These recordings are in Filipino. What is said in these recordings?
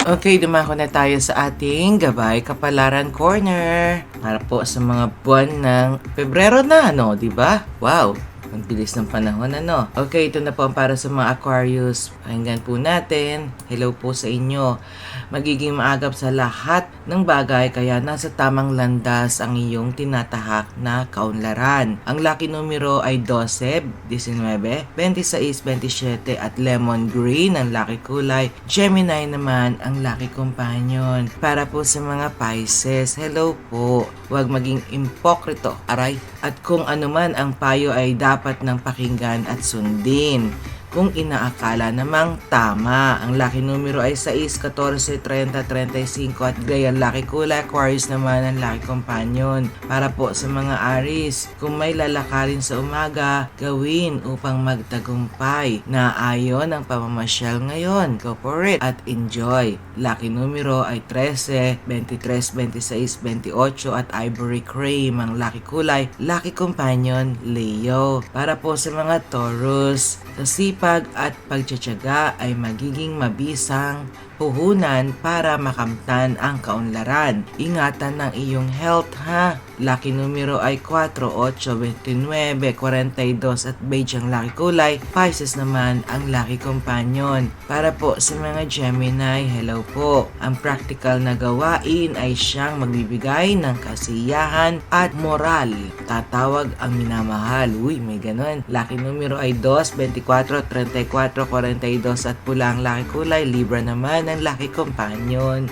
Okay, dumako na tayo sa ating Gabay Kapalaran Corner. Para po sa mga buwan ng Pebrero na, no? Diba? Wow! Ang bilis ng panahon, ano? Okay, ito na po ang para sa mga Aquarius. Pakinggan po natin. Hello po sa inyo. Magiging maagap sa lahat ng bagay kaya nasa tamang landas ang iyong tinatahak na kaunlaran. Ang lucky numero ay 12, 19, 26, 27 at lemon green ang lucky kulay. Gemini naman ang lucky companion. Para po sa mga Pisces, hello po. Huwag maging impokrito, aray. At kung anuman ang payo ay dapat ng pakinggan at sundin. Kung inaakala namang tama, ang lucky numero ay 6, 14, 30, 35 at gray ang lucky kulay. Aquarius naman ang lucky companion. Para po sa mga Aries, kung may lalakarin sa umaga, gawin upang magtagumpay. Naayon ang pamamasyal ngayon. Go for it at enjoy. Lucky numero ay 13, 23, 26, 28 at ivory cream ang lucky kulay. Lucky companion, Leo. Para po sa mga Taurus, sa sipag at pagtsatsaga ay magiging mabisang puhunan para makamtan ang kaunlaran. Ingatan ng iyong health ha. Lucky numero ay 4, 8, 29, 42 at beige ang lucky kulay. Pisces naman ang lucky companion. Para po sa mga Gemini, hello po. Ang practical na gawain ay siyang magbibigay ng kasiyahan at moral. Tatawag ang minamahal. Uy, may ganun. Lucky numero ay 2, 24, 34, 42 at pula ang lucky kulay. Libra naman ang lucky companion.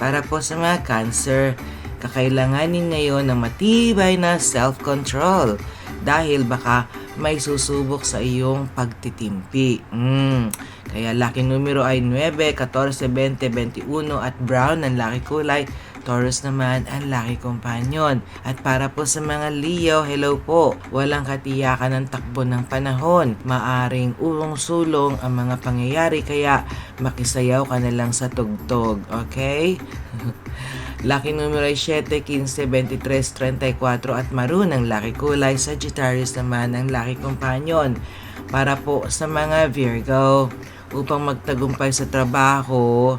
Para po sa mga Cancer, kakailanganin ngayon ng matibay na self-control dahil baka may susubok sa iyong pagtitimpi. Kaya lucky numero ay 9, 14, 20, 21 at brown ang lucky kulay. Taurus naman ang lucky companion. At para po sa mga Leo, hello po. Walang katiyakan ng takbo ng panahon. Maaring ulong-sulong ang mga pangyayari kaya makisayaw ka na lang sa tugtog. Okay? Lucky numero ay 7, 15, 23, 34 at maroon ang lucky kulay. Sagittarius naman ang lucky companion. Para po sa mga Virgo, upang magtagumpay sa trabaho,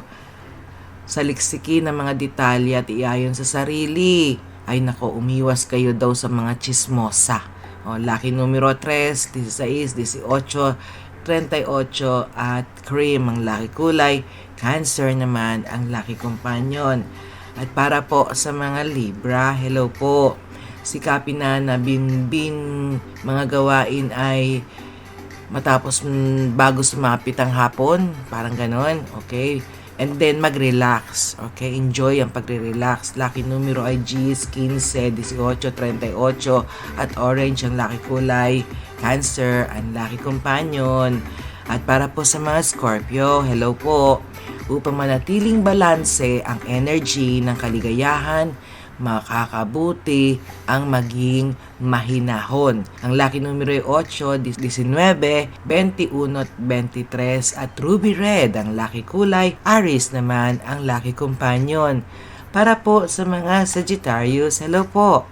saliksikin ng mga detalye at iayon sa sarili. Ay nako, umiwas kayo daw sa mga chismosa. Lucky numero 3, 16, 18, 38 at cream ang lucky kulay. Cancer naman ang lucky companion. At para po sa mga Libra, hello po. Sikapin na binbin mga gawain ay matapos bago sumapit ang hapon. Parang ganon, okay? And then mag-relax. Okay, enjoy ang pagre-relax. Lucky numero ay G, 15, 18, 38 at orange ang lucky kulay. Cancer ang lucky companion. At para po sa mga Scorpio, hello po. Upang manatiling balanse ang energy ng kaligayahan, makakabuti ang maging mahinahon. Ang lucky numero ay 8, 19, 21 at 23 at ruby red ang lucky kulay. Aries naman ang lucky companion. Para po sa mga Sagittarius, hello po.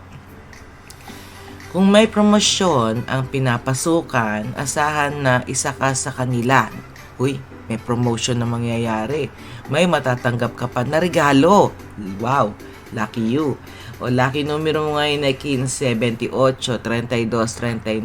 Kung may promosyon ang pinapasukan, asahan na isa ka sa kanila. Uy, may promotion na mangyayari. May matatanggap ka pa na regalo. Wow! Lucky you. O lucky numero mo ngayon ay 15, 28, 32,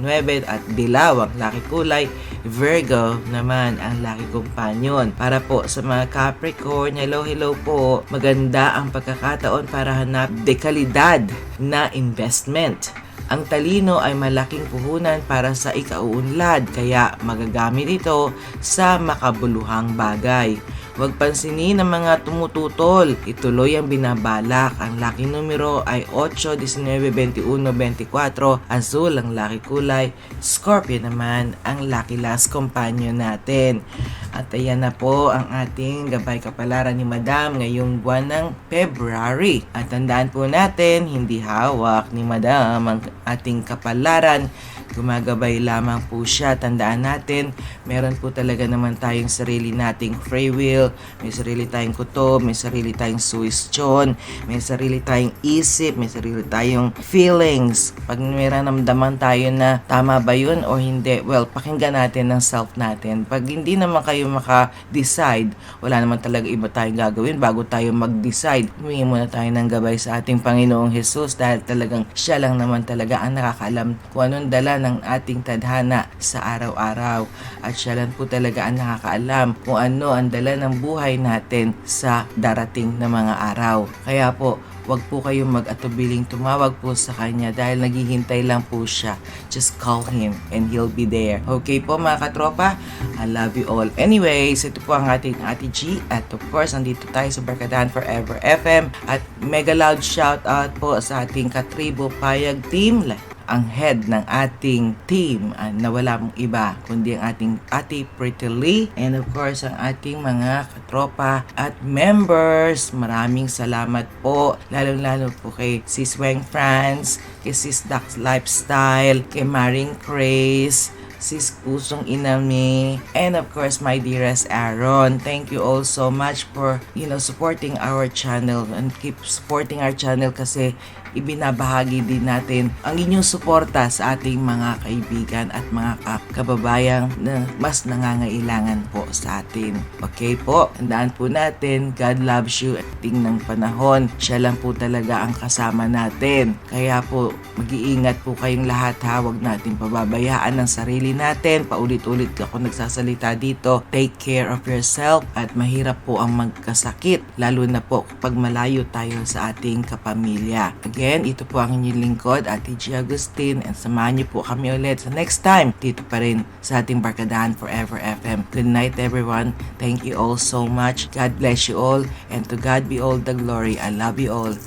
39 at dilaw ang lucky kulay. Virgo naman ang lucky companion. Para po sa mga Capricorn, hello po. Maganda ang pagkakataon para hanap dekalidad na investment. Ang talino ay malaking puhunan para sa ikauunlad kaya magagamit ito sa makabuluhang bagay. Huwag pansinin ang mga tumututol. Ituloy ang binabalak. Ang lucky numero ay 8, 19, 21, 24. Azul ang lucky kulay. Scorpio naman ang lucky last companion natin. At ayan na po ang ating gabay kapalaran ni Madam ngayong buwan ng February. At tandaan po natin, hindi hawak ni Madam ang ating kapalaran gumagabay lamang po siya. Tandaan natin, meron po talaga naman tayong sarili nating free will, may sarili tayong kutob, may sarili tayong suwestyon, may sarili tayong isip, may sarili tayong feelings. Pag may ramdaman tayo na tama ba yun o hindi, well, pakinggan natin ng self natin. Pag hindi naman kayo maka-decide, wala naman talaga iba tayong gagawin bago tayo mag-decide. Humingi muna tayo ng gabay sa ating Panginoong Jesus dahil talagang siya lang naman talaga ang nakakaalam kung anong dala ng ating tadhana sa araw-araw. At siya lang po talaga ang nakakaalam kung ano ang dala ng buhay natin sa darating na mga araw. Kaya po, wag po kayong mag-atubiling tumawag po sa kanya dahil naghihintay lang po siya. Just call him and he'll be there. Okay po mga katropa? I love you all. Anyways, ito po ang ating Ate G. At of course, nandito tayo sa Barkadahan Forever FM. At mega loud shout out po sa ating Katribo Payag team. Ang head ng ating team na wala mong iba kundi ang ating Ate Pretty Lee, and of course ang ating mga katropa at members. Maraming salamat po, lalong-lalo po kay Sis Weng France, kay Sis Dax Lifestyle, kay Maring Grace, Sis Pusong Inami, and of course my dearest Aaron. Thank you all so much for supporting our channel, and keep supporting our channel kasi ibinabahagi din natin ang inyong suporta sa ating mga kaibigan at mga kababayang na mas nangangailangan po sa atin. Okay po, tandaan po natin, God loves you at ng panahon, siya lang po talaga ang kasama natin. Kaya po, mag-iingat po kayong lahat ha, huwag natin pababayaan ang sarili natin. Paulit-ulit ako nagsasalita dito, take care of yourself at mahirap po ang magkasakit, lalo na po kapag malayo tayo sa ating kapamilya. Again, ito po ang inyong lingkod, Ate G. Agustin, and samahan niyo po kami ulit sa next time dito pa rin sa ating Barkadahan Forever FM. Good night everyone. Thank you all so much. God bless you all, and to God be all the glory. I love you all.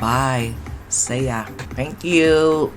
Bye. Saya. Thank you.